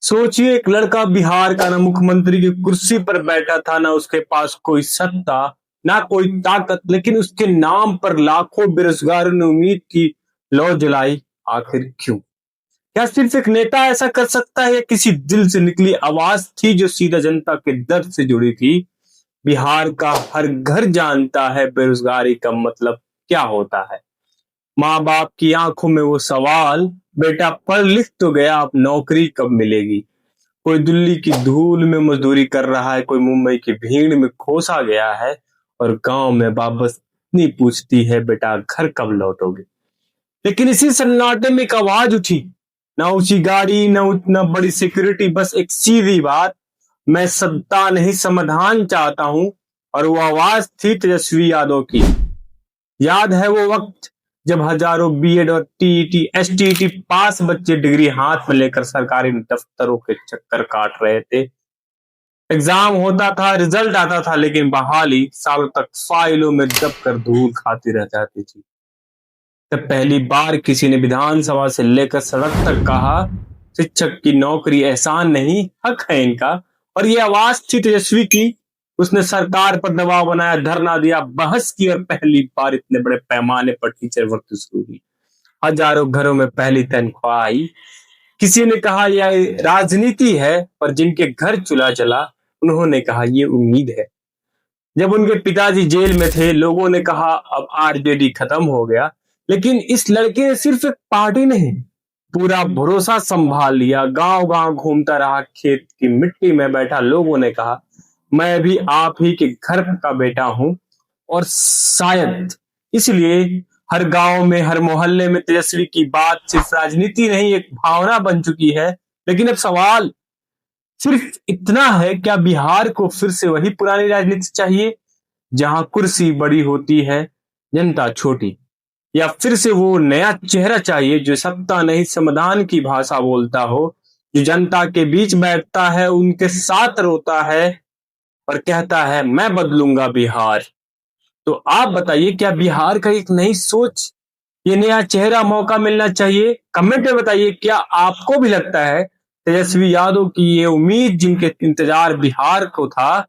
सोचिए, एक लड़का बिहार का ना मुख्यमंत्री की कुर्सी पर बैठा था, ना उसके पास कोई सत्ता, ना कोई ताकत, लेकिन उसके नाम पर लाखों बेरोजगारों ने उम्मीद की लौ जलाई। आखिर क्यों? क्या सिर्फ एक नेता ऐसा कर सकता है, या किसी दिल से निकली आवाज थी जो सीधा जनता के दर्द से जुड़ी थी? बिहार का हर घर जानता है बेरोजगारी का मतलब क्या होता है। माँ बाप की आंखों में वो सवाल, बेटा पढ़ लिख तो गया, अब नौकरी कब मिलेगी। कोई दिल्ली की धूल में मजदूरी कर रहा है, कोई मुंबई की भीड़ में खोसा गया है, और गांव में बाप बस इतनी पूछती है, बेटा घर कब लौटोगे। लेकिन इसी सन्नाटे में एक आवाज उठी, ना ऊंची गाड़ी, ना उतना बड़ी सिक्योरिटी, बस एक सीधी बात, मैं सत्ता नहीं समाधान चाहता हूं। और वो आवाज थी तेजस्वी यादव की। याद है वो वक्त जब हजारों बीएड और टीईटी एसटीईटी पास बच्चे डिग्री हाथ में लेकर सरकारी दफ्तरों के चक्कर काट रहे थे। एग्जाम होता था, रिजल्ट आता था, लेकिन बहाली सालों तक फाइलों में दब कर धूल खाती रह जाती थी। तब पहली बार किसी ने विधानसभा से लेकर सड़क तक कहा, शिक्षक की नौकरी एहसान नहीं, हक है इनका। और ये आवाज थी तेजस्वी की। उसने सरकार पर दबाव बनाया, धरना दिया, बहस की, और पहली बार इतने बड़े पैमाने पर टीचर भर्ती शुरू हुई। हजारों घरों में पहली तनख्वाह आई। किसी ने कहा यह राजनीति है, पर जिनके घर चूल्हा जला उन्होंने कहा ये उम्मीद है। जब उनके पिताजी जेल में थे, लोगों ने कहा अब आरजेडी खत्म हो गया। लेकिन इस लड़के ने सिर्फ एक पार्टी नहीं, पूरा भरोसा संभाल लिया। गांव गांव घूमता रहा, खेत की मिट्टी में बैठा, लोगों ने कहा मैं भी आप ही के घर का बेटा हूं। और शायद इसलिए हर गांव में, हर मोहल्ले में तेजस्वी की बात सिर्फ राजनीति नहीं, एक भावना बन चुकी है। लेकिन अब सवाल सिर्फ इतना है, क्या बिहार को फिर से वही पुरानी राजनीति चाहिए, जहां कुर्सी बड़ी होती है, जनता छोटी? या फिर से वो नया चेहरा चाहिए जो सत्ता नहीं समाधान की भाषा बोलता हो, जो जनता के बीच बैठता है, उनके साथ रोता है, और कहता है मैं बदलूंगा बिहार? तो आप बताइए, क्या बिहार का एक नई सोच, ये नया चेहरा, मौका मिलना चाहिए? कमेंट में बताइए, क्या आपको भी लगता है तेजस्वी यादव की ये उम्मीद जिनके इंतजार बिहार को था,